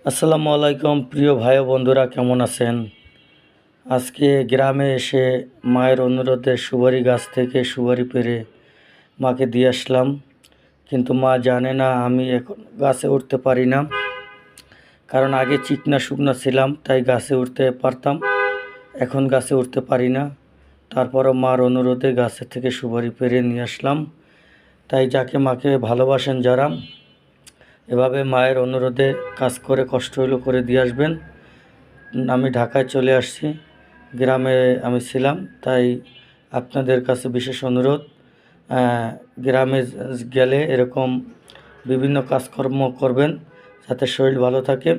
আসসালামু আলাইকুম প্রিয় ভাই ও বন্ধুরা, কেমন আছেন? আজকে গ্রামে এসে মায়ের অনুরোধে সুপারি গাছ থেকে সুপারি পেড়ে মাকে দিয়ে আসলাম। কিন্তু মা জানে না আমি এখন গাছে উঠতে পারি না, কারণ আগে চিকনা শুকনা ছিলাম, তাই গাছে উঠতে পারতাম। এখন গাছে উঠতে পারি না। তারপরও মার অনুরোধে গাছের থেকে সুপারি পেড়ে নিয়ে আসলাম। তাই যাকে মাকে ভালোবাসেন যারা, এভাবে মায়ের অনুরোধে কাজ করে কষ্ট হইলো করে দিয়ে আসবেন। আমি ঢাকায় চলে আসছি, গ্রামে আমি ছিলাম, তাই আপনাদের কাছে বিশেষ অনুরোধ, গ্রামে গেলে এরকম বিভিন্ন কাজকর্ম করবেন যাতে শরীর ভালো থাকে।